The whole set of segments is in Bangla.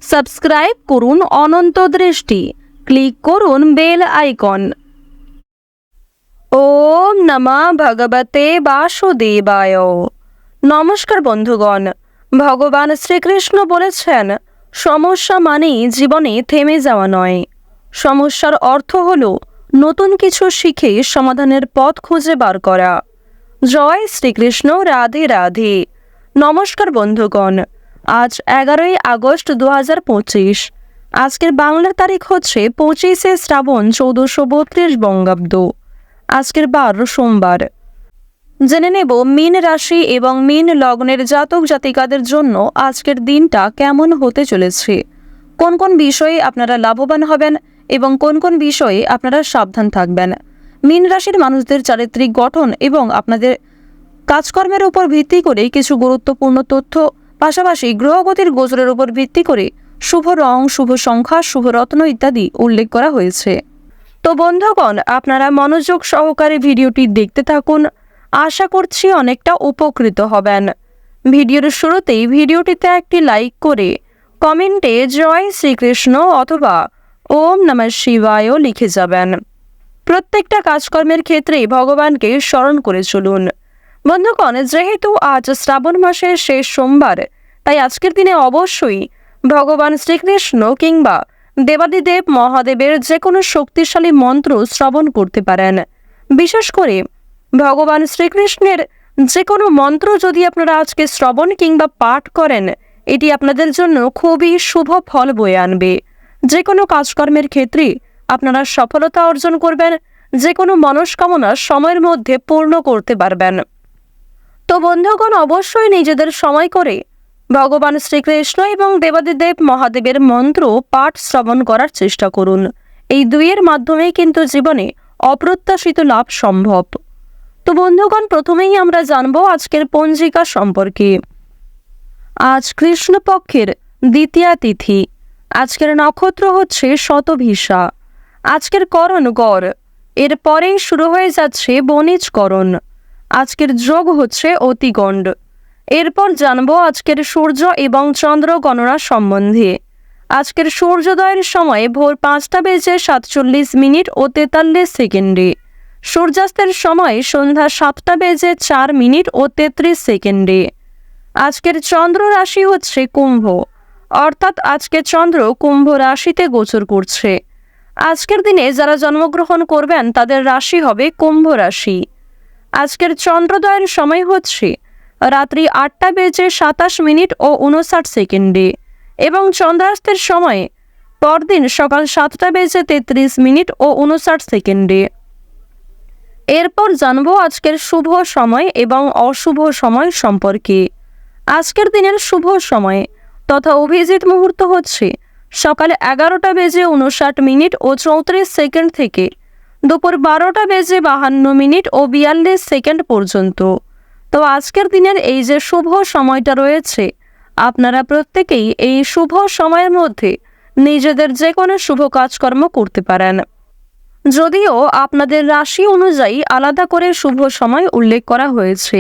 সাবস্ক্রাইব করুন অনন্ত দৃষ্টি, ক্লিক করুন বেল আইকন। ওম নমঃ ভগবতে বাসুদেবায়। নমস্কার বন্ধুগণ, ভগবান শ্রীকৃষ্ণ বলেছেন, সমস্যা মানেই জীবনে থেমে যাওয়া নয়। সমস্যার অর্থ হলো নতুন কিছু শিখে সমাধানের পথ খুঁজে বার করা। জয় শ্রীকৃষ্ণ, রাধে রাধে। নমস্কার বন্ধুগণ, আজ 11ই আগস্ট 2025। আজকের বাংলার তারিখ হচ্ছে 25শে শ্রাবণ 1432 বঙ্গাব্দ। আজকের বার সোমবার। জেনে নেব মীন রাশি এবং মীন লগ্নের জাতক জাতিকাদের জন্য আজকের দিনটা কেমন হতে চলেছে, কোন কোন বিষয়ে আপনারা লাভবান হবেন এবং কোন কোন বিষয়ে আপনারা সাবধান থাকবেন। মীন রাশির মানুষদের চারিত্রিক গঠন এবং আপনাদের কাজকর্মের উপর ভিত্তি করে কিছু গুরুত্বপূর্ণ তথ্য, পাশাপাশি গ্রহগতির গোচরের উপর ভিত্তি করে শুভ রং, শুভ সংখ্যা, শুভ রত্ন ইত্যাদি উল্লেখ করা হয়েছে। তো বন্ধুগণ, আপনারা মনোযোগ সহকারে ভিডিওটি দেখতে থাকুন। আশা করছি অনেকটা উপকৃত হবেন। ভিডিওর শুরুতেই ভিডিওটিতে একটি লাইক করে কমেন্টে জয় শ্রীকৃষ্ণ অথবা ওম নমঃ শিবায় লিখে যাবেন। প্রত্যেকটা কাজকর্মের ক্ষেত্রে ভগবানকে স্মরণ করে চলুন। বন্ধুগণ, যেহেতু আজ শ্রাবণ মাসের শেষ সোমবার, তাই আজকের দিনে অবশ্যই ভগবান শ্রীকৃষ্ণ কিংবা দেবাদিদেব মহাদেবের যে কোনো শক্তিশালী মন্ত্র শ্রবণ করতে পারেন। বিশেষ করে ভগবান শ্রীকৃষ্ণের যে কোনো মন্ত্র যদি আপনারা আজকে শ্রবণ কিংবা পাঠ করেন, এটি আপনাদের জন্য খুবই শুভ ফল বয়ে আনবে। যে কোনো কাজকর্মের ক্ষেত্রে আপনারা সফলতা অর্জন করবেন, যে কোনো মনস্কামনা সময়ের মধ্যে পূর্ণ করতে পারবেন। তো বন্ধুগণ, অবশ্যই নিজেদের সময় করে ভগবান শ্রীকৃষ্ণ এবং দেবাদিদেব মহাদেবের মন্ত্র পাঠ শ্রবণ করার চেষ্টা করুন। এই দুইয়ের মাধ্যমেই কিন্তু জীবনে অপ্রত্যাশিত লাভ সম্ভব। তো বন্ধুগণ, প্রথমেই আমরা জানব আজকের পঞ্জিকা সম্পর্কে। আজ কৃষ্ণপক্ষের দ্বিতীয়া তিথি। আজকের নক্ষত্র হচ্ছে শতভিষা। আজকের করণ গড়। এরপরেই শুরু হয়ে যাচ্ছে বণিজ করণ। আজকের যোগ হচ্ছে অতিগণ্ড। এরপর জানবো আজকের সূর্য এবং চন্দ্র গণনা সম্বন্ধে। আজকের সূর্যোদয়ের সময় ভোর 5:47 ও 43 সেকেন্ডে। সূর্যাস্তের সময় সন্ধ্যা 7:04 ও 33 সেকেন্ডে। আজকের চন্দ্র রাশি হচ্ছে কুম্ভ, অর্থাৎ আজকে চন্দ্র কুম্ভ রাশিতে গোচর করছে। আজকের দিনে যারা জন্মগ্রহণ করবেন তাদের রাশি হবে কুম্ভ রাশি। আজকের চন্দ্রোদয়ের সময় হচ্ছে রাত্রি 8:27 ও 59 সেকেন্ডে এবং চন্দ্রাস্তের সময় পরদিন সকাল 7:33 ও 59 সেকেন্ডে। এরপর জানবো আজকের শুভ সময় এবং অশুভ সময় সম্পর্কে। আজকের দিনের শুভ সময় তথা অভিজিৎ মুহূর্ত হচ্ছে সকালে 11:59 ও 34 সেকেন্ড থেকে দুপুর 12:52 ও 42 সেকেন্ড পর্যন্ত। তো আজকের দিনের এই যে শুভ সময়টা রয়েছে, আপনারা প্রত্যেকেই এই শুভ সময়ের মধ্যে নিজেদের যে কোনো শুভ কাজকর্ম করতে পারেন। যদিও আপনাদের রাশি অনুযায়ী আলাদা করে শুভ সময় উল্লেখ করা হয়েছে,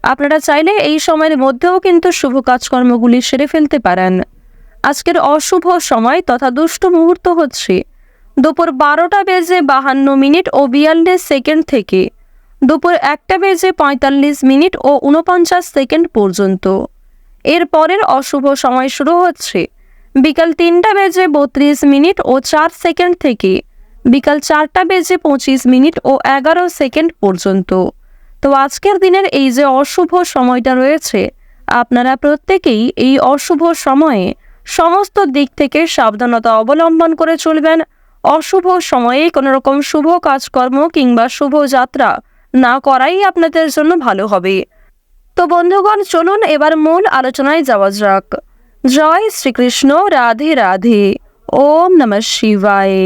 আপনারা চাইলে এই সময়ের মধ্যেও কিন্তু শুভ কাজকর্মগুলি সেরে ফেলতে পারেন। আজকের অশুভ সময় তথা দুষ্ট মুহূর্ত হচ্ছে দুপুর 12:52 ও 42 সেকেন্ড থেকে দুপুর 1:45 ও 49 সেকেন্ড পর্যন্ত। এর পরের অশুভ সময় শুরু হচ্ছে বিকাল 3:32 ও 4 সেকেন্ড থেকে বিকাল 4:25 ও 11 সেকেন্ড পর্যন্ত। তো আজকের দিনের এই যে অশুভ সময়টা রয়েছে, আপনারা প্রত্যেকেই এই অশুভ সময়ে সমস্ত দিক থেকে সাবধানতা অবলম্বন করে চলবেন। অশুভ সময়ে কোনো রকম শুভ কাজকর্ম কিংবা শুভ যাত্রা না করাই আপনাদের জন্য ভালো হবে। তো বন্ধুগণ, চলুন এবার মূল আলোচনায় যাওয়া যাক। জয় শ্রীকৃষ্ণ, রাধে রাধে। ওম নমঃ শিবায়।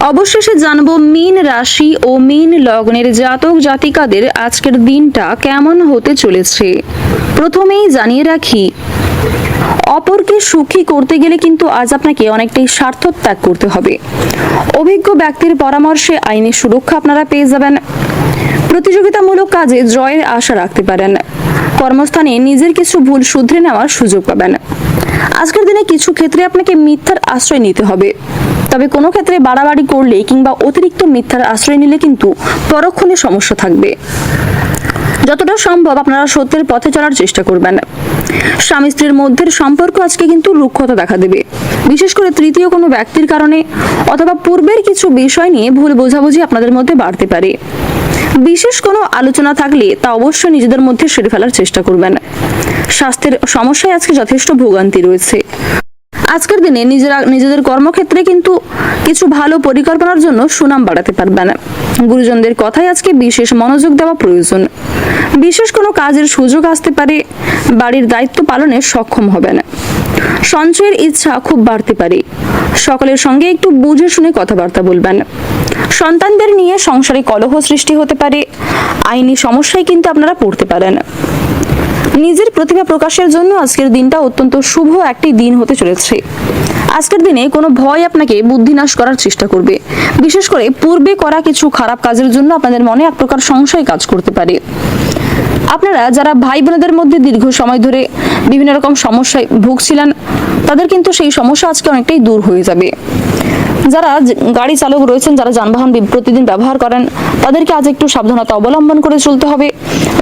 অবশেষে জানবো মীন রাশি ও মীন লগ্নের জাতক জাতিকাদের আজকের দিনটা কেমন হতে চলেছে। প্রথমেই জানিয়ে রাখি, অপরকে সুখী করতে গেলে কিন্তু আজ আপনাকে অনেকটাই স্বার্থ ত্যাগ করতে হবে। অভিজ্ঞ ব্যক্তির পরামর্শে আইনি সুরক্ষা আপনারা পেয়ে যাবেন। প্রতিযোগিতামূলক কাজে জয়ের আশা রাখতে পারেন। কর্মস্থানে নিজের কিছু ভুল শুধরে নেওয়ার সুযোগ পাবেন। আজকের দিনে কিছু ক্ষেত্রে আপনাকে মিথ্যার আশ্রয় নিতে হবে, তবে কোনো ক্ষেত্রে বাড়াবাড়ি করলে কিংবা অতিরিক্ত মিথ্যার আশ্রয় নিলে কিন্তু পরক্ষণে সমস্যা থাকবে। যতটা সম্ভব আপনারা সত্যের পথে চলার চেষ্টা করবেন। স্বামী স্ত্রীর মধ্যের সম্পর্ক আজকে কিন্তু রুক্ষতা দেখা দেবে, বিশেষ করে তৃতীয় কোনো ব্যক্তির কারণে অথবা পূর্বের কিছু বিষয় নিয়ে ভুল বোঝাবুঝি আপনাদের মধ্যে বাড়তে পারে। বিশেষ কোনো আলোচনা থাকলে তা অবশ্যই নিজেদের মধ্যে সেরে ফেলার চেষ্টা করবেন। স্বাস্থ্যের সমস্যায় আজকে যথেষ্ট ভোগান্তি রয়েছে। আজকের দিনে নিজেদের কর্মক্ষেত্রে কিন্তু কিছু ভালো পরিকল্পনার জন্য সুনাম বাড়াতে পারবেন। গুরুজনদের কথায় আজকে বিশেষ মনোযোগ দেওয়া প্রয়োজন। বিশেষ কোনো কাজের সুযোগ আসতে পারে, বাড়ির দায়িত্ব পালনে সক্ষম হবেন। সঞ্চয়ের ইচ্ছা খুব বাড়তে পারে, সকলের সঙ্গে একটু বুঝে শুনে কথাবার্তা বলবেন। সন্তানদের নিয়ে সংসারে কলহ সৃষ্টি হতে পারে, আইনি সমস্যায় কিন্তু আপনারা পড়তে পারেন। নিজের প্রতিভা প্রকাশের জন্য আজকের দিনটা অত্যন্ত শুভ একটি দিন হতে চলেছে। আজকের দিনে কোনো ভয় আপনাকে বুদ্ধিনাশ করার চেষ্টা করবে, বিশেষ করে পূর্বে করা কিছু খারাপ কাজের জন্য আপনাদের মনে এক প্রকার সংশয় কাজ করতে পারে। আপনারা যারা ভাই বোনেদের মধ্যে দীর্ঘ সময় ধরে বিভিন্ন রকম সমস্যায় ভুগছিলেন, তাদের কিন্তু সেই সমস্যা আজকে অনেকটাই দূর হয়ে যাবে। যারা গাড়ি চালক রয়েছেন, যারা যানবাহন প্রতিদিন ব্যবহার করেন, তাদেরকে আজ একটু সাবধানতা অবলম্বন করে চলতে হবে।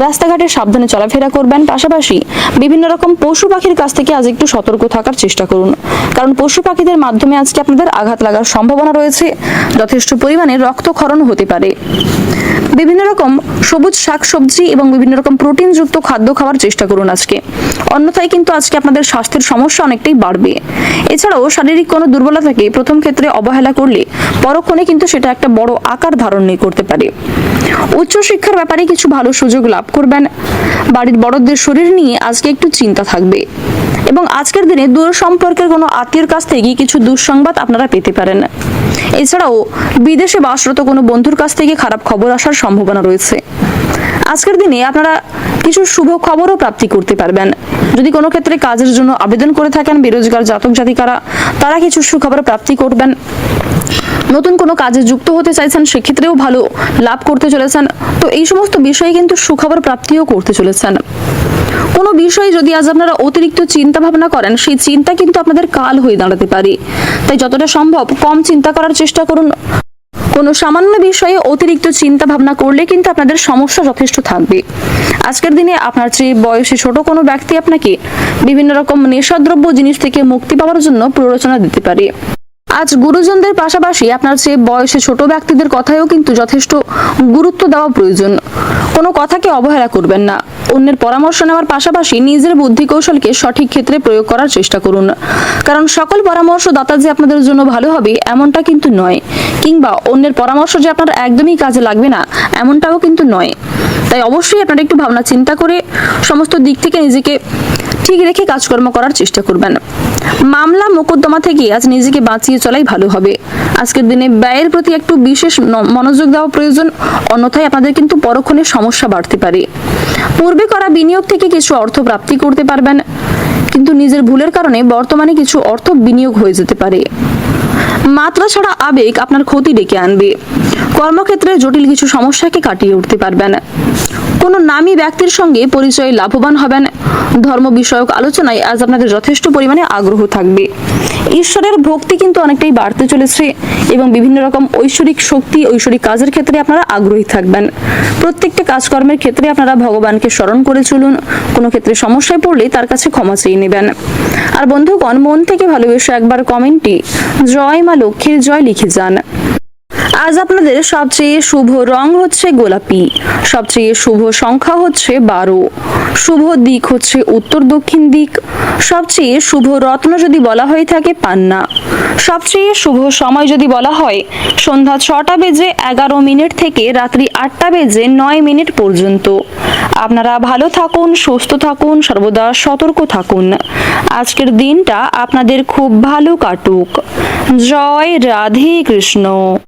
রাস্তাঘাটে সাবধানে চলাফেরা করবেন। পাশাপাশি বিভিন্ন রকম পশু পাখির কাছ থেকে আজ একটু সতর্ক থাকার চেষ্টা করুন, কারণ পশু পাখিদের মাধ্যমে আজকে আপনাদের আঘাত লাগার সম্ভাবনা রয়েছে। যথেষ্ট পরিমাণে রক্তক্ষরণ হতে পারে। বিভিন্ন রকম সবুজ শাকসবজি এবং বিভিন্ন রকম প্রোটিনযুক্ত খাদ্য খাওয়ার চেষ্টা করুন আজকে, অন্যথায় কিন্তু আজকে আপনাদের স্বাস্থ্যের সমস্যা অনেকটাই বাড়বে। এছাড়াও শারীরিক কোনো দুর্বলতাকে প্রথম ক্ষেত্রে অবহেলা করলে পরক্ষণে কিন্তু সেটা একটা বড় আকার ধারণ করতে পারে। উচ্চশিক্ষার ব্যাপারে কিছু ভালো সুযোগ লাভ করবেন। বাড়ির বড়দের শরীর নিয়ে আজকে একটু চিন্তা থাকবে এবং আজকের দিনে দূর সম্পর্কের কোনো আত্মীয়ের কাছ থেকে কিছু দুঃসংবাদ আপনারা পেতে পারেন। এছাড়াও বিদেশে বাসরত কোনো বন্ধুর কাছ থেকে খারাপ খবর আসার সম্ভাবনা রয়েছে। আজকের দিনে আপনারা কিছু শুভ খবরও প্রাপ্তি করতে পারবেন। যদি কোনো ক্ষেত্রে কাজের জন্য আবেদন করে থাকেন, বেরোজগার জাতক জাতিকারা, তারা কিছু সুখবর প্রাপ্তি করবেন। নতুন কোনো কাজে যুক্ত হতে চাইছেন, সেক্ষেত্রেও ভালো লাভ করতে চলেছেন। তো এই সমস্ত বিষয়ে কিন্তু সুখবর প্রাপ্তিও করতে চলেছেন। কোনো বিষয়ে যদি আজ আপনারা অতিরিক্ত চিন্তা ভাবনা করেন, সেই চিন্তা কিন্তু আপনাদের কাল হয়ে দাঁড়াতে পারে। তাই যতটা সম্ভব কম চিন্তা করার চেষ্টা করুন। কোনো সামান্য বিষয়ে অতিরিক্ত চিন্তা ভাবনা করলে কিন্তু আপনাদের সমস্যা যথেষ্ট থাকবে। আজকের দিনে আপনার চেয়ে বয়সে ছোট কোনো ব্যক্তি আপনাকে বিভিন্ন রকম নেশাদ্রব্য জিনিস থেকে মুক্তি পাওয়ার জন্য প্ররোচনা দিতে পারে। আজ গুরুজনদের পাশাপাশি আপনার চেয়ে বয়সে ছোট ব্যক্তিদের কথায়ও কিন্তু যথেষ্ট গুরুত্ব দেওয়া প্রয়োজন। কোনো কথাকে অবহেলা করবেন না। অন্যের পরামর্শ নেওয়ার পাশাপাশি নিজের বুদ্ধি কৌশলকে সঠিক ক্ষেত্রে প্রয়োগ করার চেষ্টা করুন, কারণ সকল পরামর্শদাতা যে আপনাদের জন্য ভালো হবে এমনটা কিন্তু নয়, কিংবা অন্যের পরামর্শ যে আপনার একদমই কাজে লাগবে না এমনটাও কিন্তু নয়। তাই অবশ্যই আপনারা একটু ভাবনা চিন্তা করে সমস্ত দিক থেকে নিজেকে ঠিক রেখে কাজকর্ম করার চেষ্টা করবেন। মামলা মোকদ্দমা থেকে আজ নিজেকে বাঁচিয়ে চলাই ভালো হবে। আজকের দিনে ব্যয়ের প্রতি একটু বিশেষ মনোযোগ দেওয়া প্রয়োজন, অন্যথায় আপনাদের কিন্তু পরক্ষণে সমস্যা বাড়তে পারে। পূর্বে করা বিনিয়োগ থেকে কিছু অর্থ প্রাপ্তি করতে পারবেন, কিন্তু নিজের ভুলের কারণে বর্তমানে কিছু অর্থ বিনিয়োগ হয়ে যেতে পারে। মাত্রা ছাড়া আবেগ আপনার ক্ষতি ডেকে আনবে। কর্মক্ষেত্রে জটিল কিছু সমস্যাকে কাটিয়ে উঠতে পারবেন। কোনো নামী ব্যক্তির সঙ্গে পরিচয়ে লাভবান হবেন। ধর্ম বিষয়ক আলোচনায় আজ আপনাদের যথেষ্ট পরিমাণে আগ্রহ থাকবে। ঈশ্বরের ভক্তি কিন্তু অনেকটাই বাড়তে চলেছে এবং বিভিন্ন রকম ঐশ্বরিক শক্তি, ঐশ্বরিক কাজের ক্ষেত্রে আপনারা আগ্রহী থাকবেন। প্রত্যেকটা কাজকর্মের ক্ষেত্রে আপনারা ভগবানকে স্মরণ করে চলুন। কোনো ক্ষেত্রে সমস্যায় পড়লে তার কাছে ক্ষমা চেয়ে নেবেন। আর বন্ধুগণ, মন থেকে ভালোবেসে একবার কমেন্টে জয় মা লক্ষ্মীর জয় লিখে যান। আজ আপনাদের সবচেয়ে শুভ রং হচ্ছে গোলাপি, সবচেয়ে শুভ সংখ্যা হচ্ছে 12, শুভ দিক হচ্ছে উত্তর দক্ষিণ দিক, সবচেয়ে শুভ রত্ন যদি বলা হয়ে থাকে পান্না, সবচেয়ে শুভ সময় যদি বলা হয় সন্ধ্যা 6টা বেজে 11 মিনিট থেকে রাত্রি 8টা বেজে 9 মিনিট পর্যন্ত। আপনারা ভালো থাকুন, সুস্থ থাকুন, সর্বদা সতর্ক থাকুন। আজকের দিনটা আপনাদের খুব ভালো কাটুক। জয় রাধে কৃষ্ণ।